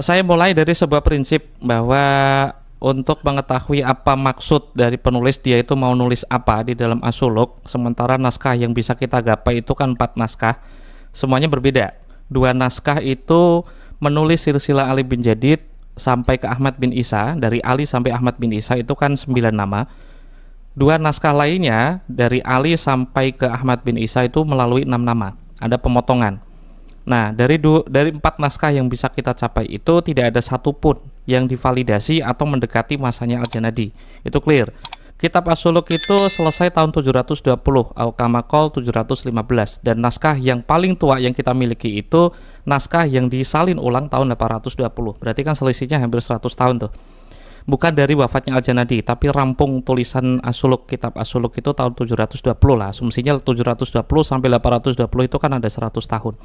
Saya mulai dari sebuah prinsip bahwa untuk mengetahui apa maksud dari penulis, dia itu mau nulis apa di dalam As-Suluk, sementara naskah yang bisa kita gapai itu kan 4 naskah, semuanya berbeda. 2 naskah itu menulis silsilah Ali bin Jadid sampai ke Ahmad bin Isa, dari Ali sampai Ahmad bin Isa itu kan 9 nama. 2 naskah lainnya dari Ali sampai ke Ahmad bin Isa itu melalui 6 nama, ada pemotongan. Nah, dari 4 naskah yang bisa kita capai itu tidak ada satupun yang divalidasi atau mendekati masanya Al-Janadi. Itu clear. Kitab As-Suluk itu selesai tahun 720, Al-Kamakol 715, dan naskah yang paling tua yang kita miliki itu naskah yang disalin ulang tahun 820. Berarti kan selisihnya hampir 100 tahun tuh. Bukan dari wafatnya Al-Janadi, tapi rampung tulisan As-Suluk, kitab As-Suluk itu tahun 720 lah. Asumsinya 720 sampai 820 itu kan ada 100 tahun.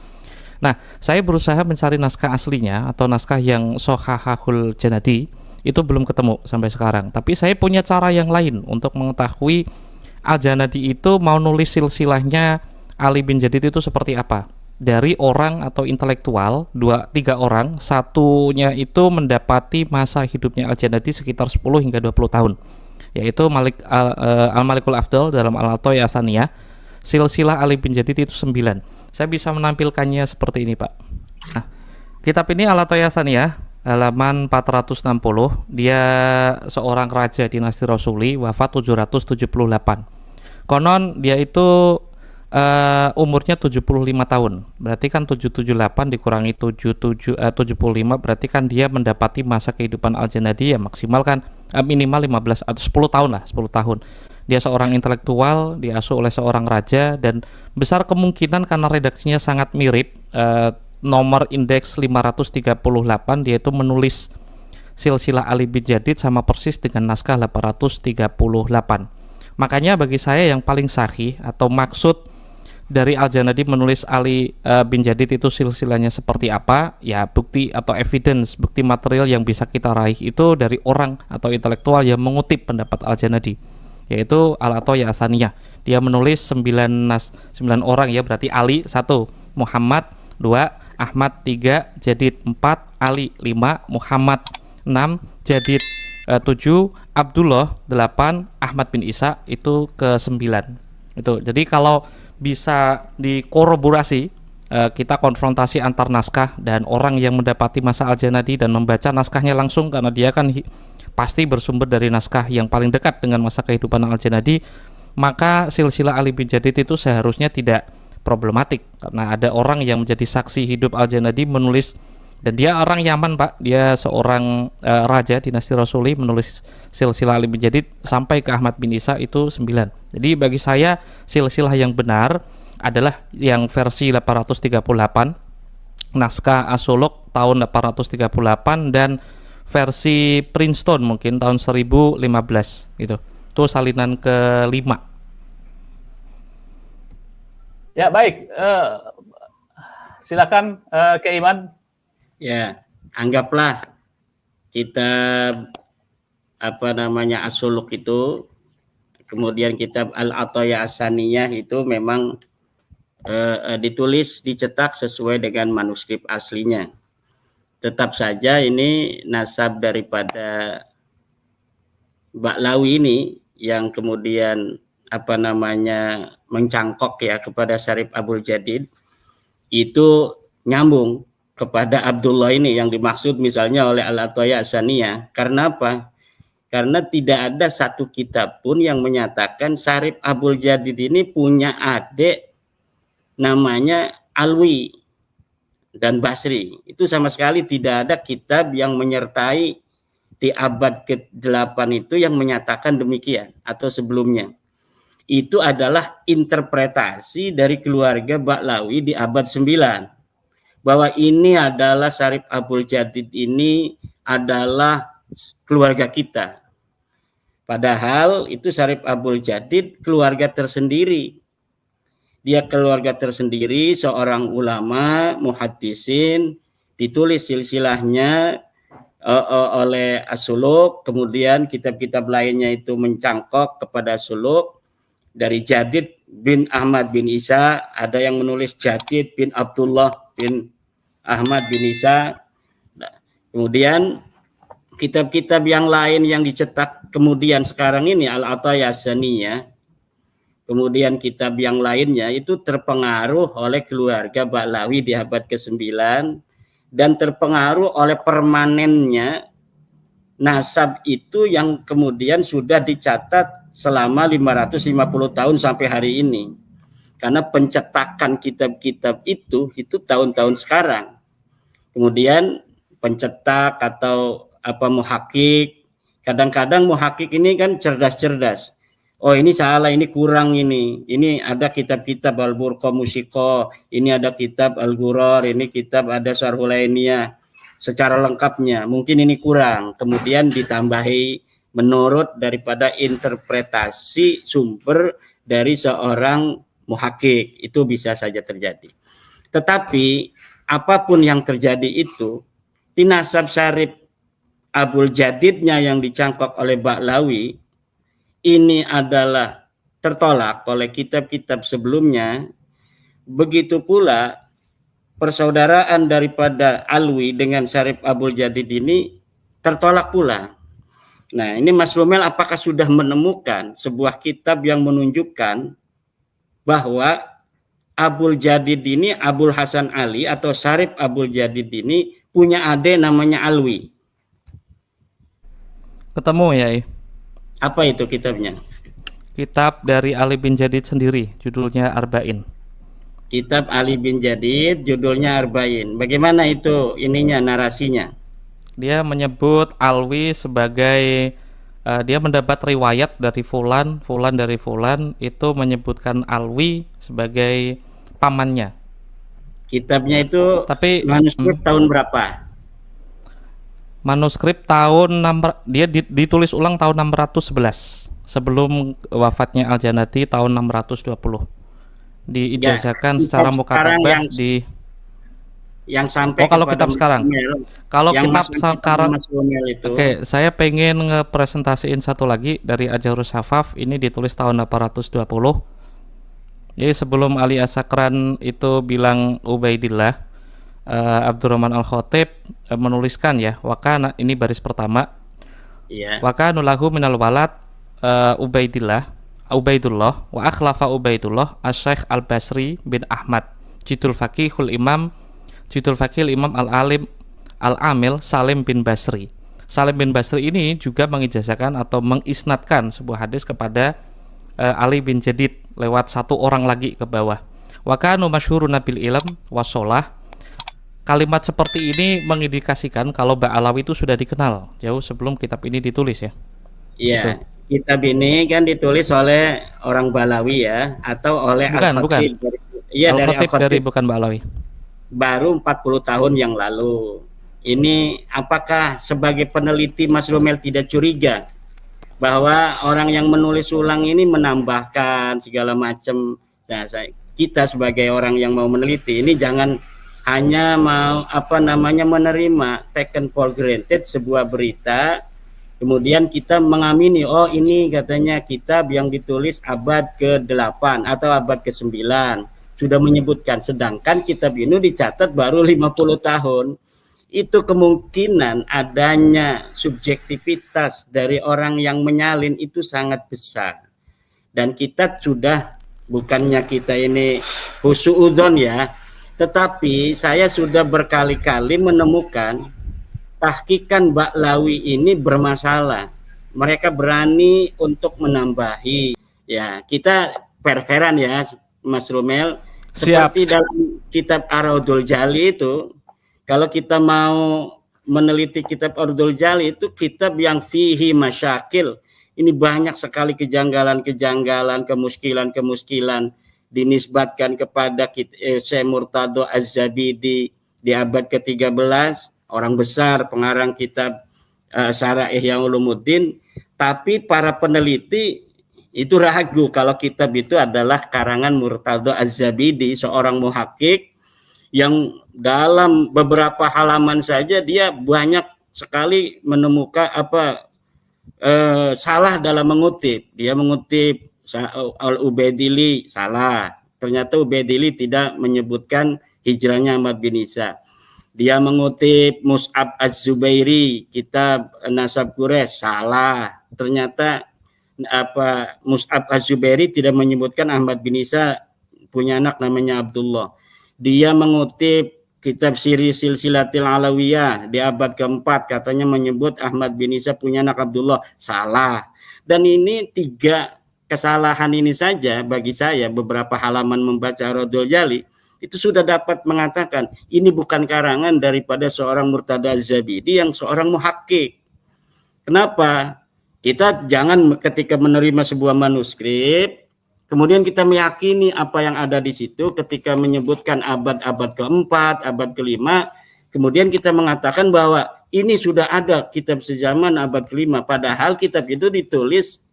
Nah, saya berusaha mencari naskah aslinya atau naskah yang Sohahahul Janadi, itu belum ketemu sampai sekarang. Tapi saya punya cara yang lain untuk mengetahui Al-Janadi itu mau nulis silsilahnya Ali bin Jadid itu seperti apa. Dari orang atau intelektual, 2-3 orang, satunya itu mendapati masa hidupnya Al-Janadi sekitar 10 hingga 20 tahun. Yaitu Al-Malikul Afdal dalam Al-Athaiyah Asaniyah. Silsilah Ali bin Jadid itu 9. Saya bisa menampilkannya seperti ini, Pak. Nah, kitab ini Al-Athaiyah Asaniyah, halaman 460. Dia seorang raja dinasti Rasuli, wafat 778. Konon dia itu umurnya 75 tahun. Berarti kan 778 dikurangi 75, berarti kan dia mendapati masa kehidupan Al-Janadi ya maksimal kan minimal 15 atau 10 tahun lah, 10 tahun. Dia seorang intelektual, diasuh oleh seorang raja, dan besar kemungkinan karena redaksinya sangat mirip, nomor indeks 538, dia itu menulis silsilah Ali bin Jadid sama persis dengan naskah 838. Makanya bagi saya yang paling sahih atau maksud dari Al-Janadi menulis Ali bin Jadid itu silsilahnya seperti apa, ya bukti atau evidence, bukti material yang bisa kita raih itu dari orang atau intelektual yang mengutip pendapat Al-Janadi, yaitu Al-Athaiyah Asaniyah. Dia menulis 9 orang ya, berarti Ali 1, Muhammad 2, Ahmad 3, Jadid 4, Ali 5, Muhammad 6, Jadid 7, Abdullah 8, Ahmad bin Isa itu ke 9. Itu. Jadi kalau bisa dikorroborasi, kita konfrontasi antar naskah dan orang yang mendapati masa Al-Janadi dan membaca naskahnya langsung, karena dia kan pasti bersumber dari naskah yang paling dekat dengan masa kehidupan Al-Janadi, maka silsilah Ali bin Jadid itu seharusnya tidak problematik, karena ada orang yang menjadi saksi hidup Al-Janadi menulis, dan dia orang Yaman, Pak. Dia seorang raja dinasti Rasuli, menulis silsilah Ali bin Jadid sampai ke Ahmad bin Isa itu 9. Jadi bagi saya silsilah yang benar adalah yang versi 838, naskah As-Suluk tahun 838, dan versi Princeton mungkin tahun 1015 gitu. Itu salinan kelima. Ya baik, silakan Ke Iman. Ya, anggaplah kita As-Suluk itu, kemudian kitab Al-Athaiyah Asaniyah itu memang ditulis, dicetak sesuai dengan manuskrip aslinya. Tetap saja ini nasab daripada Ba'lawi ini yang kemudian mencangkok ya kepada Syarif Abul Jadid, itu nyambung kepada Abdullah ini yang dimaksud misalnya oleh Al-Athaiyah Asaniyah. Karena apa? Karena tidak ada satu kitab pun yang menyatakan Syarif Abul Jadid ini punya adik namanya Alwi dan Basri. Itu sama sekali tidak ada kitab yang menyertai di abad ke-8 itu yang menyatakan demikian atau sebelumnya. Itu adalah interpretasi dari keluarga Ba'lawi di abad 9. Bahwa ini adalah Syarif Abul Jadid ini adalah keluarga kita. Padahal itu Syarif Abul Jadid keluarga tersendiri. Dia keluarga tersendiri, seorang ulama, muhaddisin, ditulis silsilahnya oleh As-Suluk, kemudian kitab-kitab lainnya itu mencangkok kepada As-Suluk. Dari Jadid bin Ahmad bin Isa, ada yang menulis Jadid bin Abdullah bin Ahmad bin Isa, Kemudian kitab-kitab yang lain yang dicetak kemudian sekarang ini Al-Ataya Saniyah, kemudian kitab yang lainnya itu terpengaruh oleh keluarga Ba'lawi di abad ke-9 dan terpengaruh oleh permanennya nasab itu yang kemudian sudah dicatat selama 550 tahun sampai hari ini. Karena pencetakan kitab-kitab itu tahun-tahun sekarang. Kemudian pencetak atau muhakik, kadang-kadang muhakik ini kan cerdas-cerdas. Oh ini salah, ini kurang ini. Ini ada kitab-kitab Al-Burqa Musiko, ini ada kitab Al-Ghuror, ini kitab ada Syarhulainiyah. Secara lengkapnya, mungkin ini kurang. Kemudian ditambahi menurut daripada interpretasi sumber dari seorang muhakik, itu bisa saja terjadi. Tetapi apapun yang terjadi itu, di nasab syarif Abul Jadidnya yang dicangkok oleh Ba'lawi, ini adalah tertolak oleh kitab-kitab sebelumnya. Begitu pula persaudaraan daripada Alwi dengan syarif Abul Jadid ini tertolak pula. Nah, ini Mas Romel apakah sudah menemukan sebuah kitab yang menunjukkan bahwa Abul Jadid ini, Abul Hasan Ali atau syarif Abul Jadid ini punya adik namanya Alwi? Ketemu ya. Apa itu kitabnya? Kitab dari Ali bin Jadid sendiri, judulnya Arba'in. Kitab Ali bin Jadid, judulnya Arba'in. Bagaimana itu ininya, narasinya? Dia menyebut Alwi sebagai dia mendapat riwayat dari Fulan dari Fulan, itu menyebutkan Alwi sebagai pamannya. Kitabnya itu Tapi manuskrip tahun berapa? Manuskrip dia ditulis ulang tahun 611 sebelum wafatnya Al-Janati tahun 620. Diijazahkan Ya, secara mukatabah yang sampai kalau kitab sekarang. Kalau kitab sekarang, oke, saya pengen ngepresentasiin satu lagi dari Ajarus Hafaf. Ini ditulis tahun 820. Jadi sebelum Ali As-Sakran itu bilang Ubaidillah, Abdurrahman Al-Khatib menuliskan ya, wakana, ini baris pertama. Iya. Wakanu lahu minal walad Ubaidullah wa akhlafa Ubaidullah Asy-Syaikh Al-Basri bin Ahmad Jidul Faqihul Imam Al-Alim Al-Amil Salim bin Basri. Salim bin Basri ini juga mengijazahkan atau mengisnadkan sebuah hadis kepada Ali bin Jadid lewat satu orang lagi ke bawah. Wa kanu masyhurun bil ilm wasolah. Kalimat seperti ini mengindikasikan kalau Ba'alawi itu sudah dikenal jauh sebelum kitab ini ditulis ya. Iya. Kitab ini kan ditulis oleh orang Ba'alawi ya, atau oleh Al-Khatib. Iya, dari Al-Khatib, dari bukan Ba'alawi. Baru 40 tahun yang lalu. Ini apakah sebagai peneliti Mas Romel tidak curiga bahwa orang yang menulis ulang ini menambahkan segala macam? Nah, kita sebagai orang yang mau meneliti ini jangan hanya mau menerima, taken for granted sebuah berita, kemudian kita mengamini, oh ini katanya kitab yang ditulis abad ke-8 atau abad ke-9 sudah menyebutkan, sedangkan kitab ini dicatat baru 50 tahun. Itu kemungkinan adanya subjektivitas dari orang yang menyalin itu sangat besar. Dan kita sudah, bukannya kita ini husuudzon ya, tetapi saya sudah berkali-kali menemukan tahqiqan Ba'lawi ini bermasalah. Mereka berani untuk menambahi. Ya, kita perveran ya, Mas Romel. Seperti dalam kitab Ar-Raudul Jali itu, kalau kita mau meneliti kitab Ar-Raudul Jali itu kitab yang fihi masyakil. Ini banyak sekali kejanggalan-kejanggalan, kemuskilan-kemuskilan dinisbatkan kepada Syekh Murtado Az-Zabidi di abad ke-13, orang besar pengarang kitab Syarah Ihya Ulumuddin. Tapi para peneliti itu ragu kalau kitab itu adalah karangan Murtado Az-Zabidi, seorang muhakkik yang dalam beberapa halaman saja dia banyak sekali menemukan salah dalam mengutip. Dia mengutip Al-Ubaidili salah. Ternyata Ubaidili tidak menyebutkan hijrahnya Ahmad bin Isa. Dia mengutip Mus'ab Az-Zubairi, kitab Nasab Quraisy, salah. Ternyata Mus'ab Az-Zubairi tidak menyebutkan Ahmad bin Isa punya anak namanya Abdullah. Dia mengutip kitab Siri Silsilatil Alawiyah di abad keempat, katanya menyebut Ahmad bin Isa punya anak Abdullah, salah. Dan ini 3 kesalahan ini saja bagi saya, beberapa halaman membaca Raudhul Jali itu sudah dapat mengatakan ini bukan karangan daripada seorang Murtada Az-Zabidi yang seorang muhakkik. Kenapa? Kita jangan ketika menerima sebuah manuskrip kemudian kita meyakini apa yang ada di situ ketika menyebutkan abad keempat, abad kelima, kemudian kita mengatakan bahwa ini sudah ada kitab sejaman abad kelima, padahal kitab itu ditulis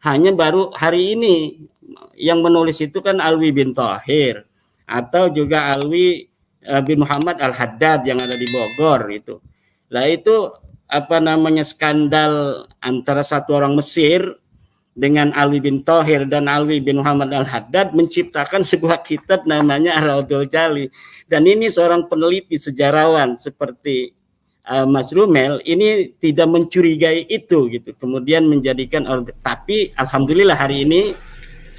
hanya baru hari ini. Yang menulis itu kan Alwi bin Thahir atau juga Alwi bin Muhammad Al-Haddad yang ada di Bogor itu. Lah itu skandal antara satu orang Mesir dengan Alwi bin Thahir dan Alwi bin Muhammad Al-Haddad menciptakan sebuah kitab namanya Raudhul Jali. Dan ini seorang peneliti sejarawan seperti Mas Rumel ini tidak mencurigai itu gitu. Kemudian menjadikan, tapi alhamdulillah hari ini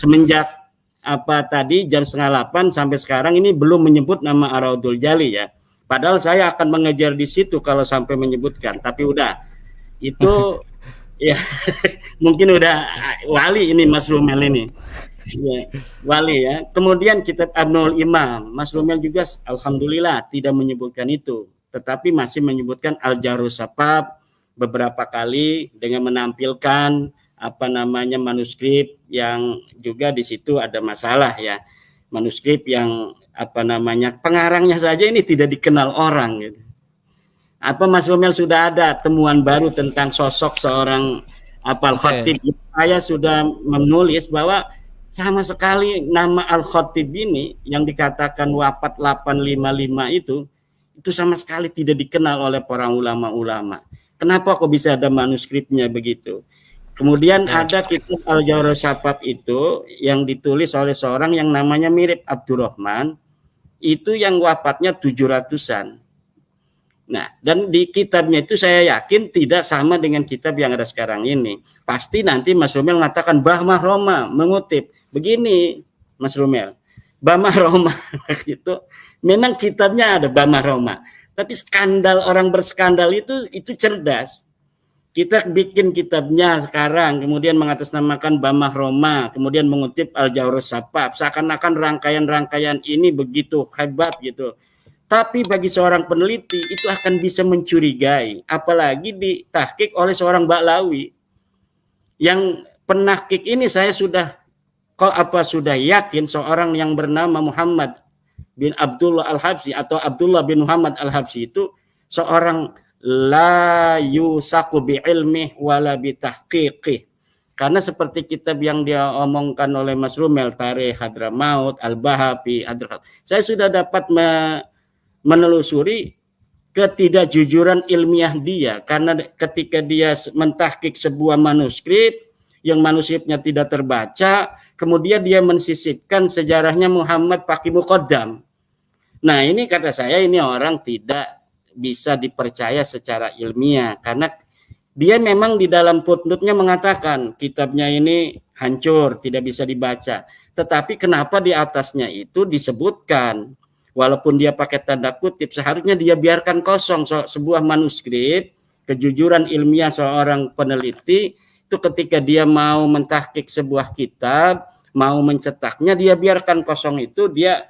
semenjak jam 7:30 sampai sekarang ini belum menyebut nama Raudhul Jali ya. Padahal saya akan mengejar di situ kalau sampai menyebutkan, tapi udah itu ya mungkin udah wali ini Mas Rumel ini. Ya, wali ya. Kemudian kitab Abnul Imam, Mas Rumel juga alhamdulillah tidak menyebutkan itu, tetapi masih menyebutkan Al-Jarus Sapab beberapa kali dengan menampilkan manuskrip yang juga di situ ada masalah ya. Manuskrip yang pengarangnya saja ini tidak dikenal orang gitu. Mas Romel sudah ada temuan baru tentang sosok seorang Al-Khatib. Saya sudah menulis bahwa sama sekali nama Al-Khatib ini yang dikatakan wafat 855 itu sama sekali tidak dikenal oleh para ulama-ulama. Kenapa kok bisa ada manuskripnya begitu? Kemudian ada kitab Al-Jarus Sapab itu yang ditulis oleh seorang yang namanya mirip Abdurrahman, itu yang wafatnya 700-an. Nah, dan di kitabnya itu saya yakin tidak sama dengan kitab yang ada sekarang ini. Pasti nanti Mas Rumel mengatakan Bahmah Roma mengutip. Begini Mas Rumel, Bahmah Roma itu memang kitabnya ada Bahmah Roma. Tapi skandal, orang berskandal itu cerdas. Kita bikin kitabnya sekarang, kemudian mengatasnamakan Bahmah Roma, kemudian mengutip Al-Jarus Sapab, seakan-akan rangkaian-rangkaian ini begitu hebat gitu. Tapi bagi seorang peneliti itu akan bisa mencurigai, apalagi ditahqiq oleh seorang Ba'lawi. Yang penahqiq ini saya sudah yakin seorang yang bernama Muhammad bin Abdullah Al-Habsyi atau Abdullah bin Muhammad Al-Habsyi itu seorang la yusaku bi ilmih wala bi tahqiqih. Karena seperti kitab yang dia omongkan oleh Mas Rumel, Tarikh Hadramaut, Al-Bahapi, saya sudah dapat menelusuri ketidakjujuran ilmiah dia, karena ketika dia mentahqiq sebuah manuskrip yang manuskripnya tidak terbaca, kemudian dia mensisipkan sejarahnya Muhammad pakai muqaddam. Nah, ini kata saya ini orang tidak bisa dipercaya secara ilmiah, karena dia memang di dalam footnote-nya mengatakan kitabnya ini hancur, tidak bisa dibaca. Tetapi kenapa di atasnya itu disebutkan, walaupun dia pakai tanda kutip, seharusnya dia biarkan kosong sebuah manuskrip, kejujuran ilmiah seorang peneliti, itu ketika dia mau mentahqiq sebuah kitab, mau mencetaknya, dia biarkan kosong itu, dia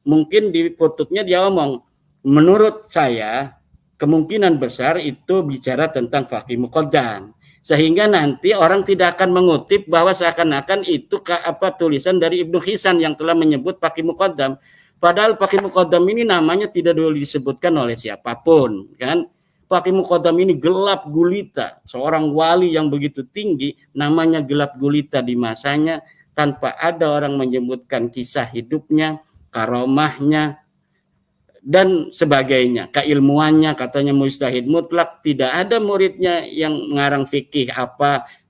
mungkin di footnote-nya dia omong, menurut saya kemungkinan besar itu bicara tentang faqih muqaddam, sehingga nanti orang tidak akan mengutip bahwa seakan-akan itu tulisan dari Ibnu Hisan yang telah menyebut faqih muqaddam, padahal faqih muqaddam ini namanya tidak dulu disebutkan oleh siapapun kan. Faqih muqaddam ini gelap gulita, seorang wali yang begitu tinggi, namanya gelap gulita di masanya, tanpa ada orang menyebutkan kisah hidupnya, karomahnya, dan sebagainya, keilmuannya, katanya mujtahid mutlak, tidak ada muridnya yang mengarang fikih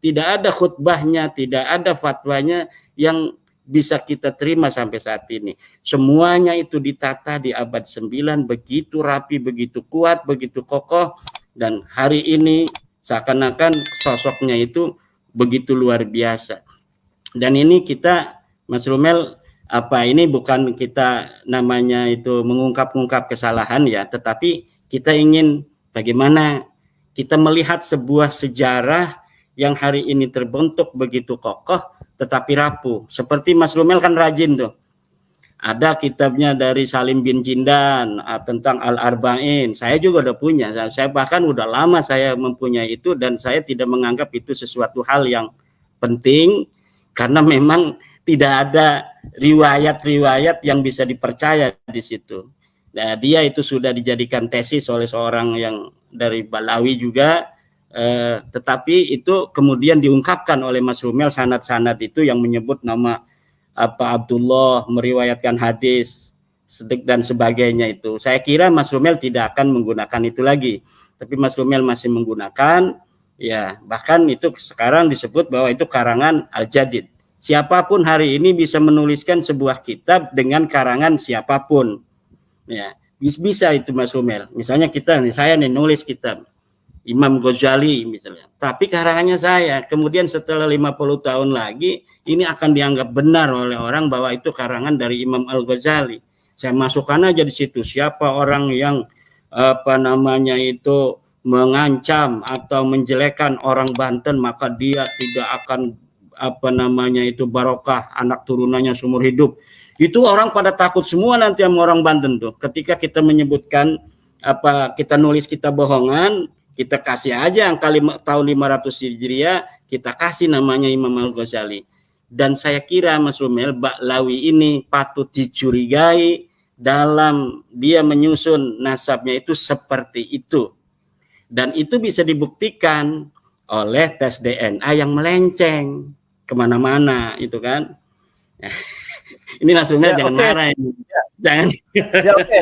tidak ada khutbahnya, tidak ada fatwanya yang bisa kita terima sampai saat ini. Semuanya itu ditata di abad 9 begitu rapi, begitu kuat, begitu kokoh, dan hari ini seakan-akan sosoknya itu begitu luar biasa. Dan ini kita, Mas Rumel, ini bukan kita namanya itu mengungkap-ungkap kesalahan ya, tetapi kita ingin bagaimana kita melihat sebuah sejarah yang hari ini terbentuk begitu kokoh tetapi rapuh. Seperti Mas Rumel kan rajin tuh. Ada kitabnya dari Salim bin Jindan tentang Al-Arba'in. Saya juga udah punya. Saya bahkan udah lama saya mempunyai itu, dan saya tidak menganggap itu sesuatu hal yang penting karena memang tidak ada riwayat-riwayat yang bisa dipercaya di situ. Nah, dia itu sudah dijadikan tesis oleh seorang yang dari Balawi juga. Tetapi itu kemudian diungkapkan oleh Mas Rumel sanad-sanad itu yang menyebut nama Abdullah, meriwayatkan hadis dan sebagainya itu. Saya kira Mas Rumel tidak akan menggunakan itu lagi, tapi Mas Rumel masih menggunakan, ya, bahkan itu sekarang disebut bahwa itu karangan Al-Jadid. Siapapun hari ini bisa menuliskan sebuah kitab dengan karangan siapapun, ya, bisa itu Mas Rumel. Misalnya saya nulis kitab Imam Ghazali misalnya, tapi karangannya saya. Kemudian setelah 50 tahun lagi ini akan dianggap benar oleh orang bahwa itu karangan dari Imam Al-Ghazali. Saya masukkan aja di situ siapa orang yang mengancam atau menjelekkan orang Banten, maka dia tidak akan barokah anak turunannya seumur hidup. Itu orang pada takut semua nanti sama orang Banten tuh. Ketika kita menyebutkan kita nulis kitab bohongan, kita kasih aja angka tahun 500 Hijriah, kita kasih namanya Imam Al-Ghazali. Dan saya kira Mas Rumel, Ba'lawi ini patut dicurigai dalam dia menyusun nasabnya itu seperti itu. Dan itu bisa dibuktikan oleh tes DNA yang melenceng kemana-mana, itu kan. Ini Mas Rumel jangan marah ini. Jangan. Ya, oke.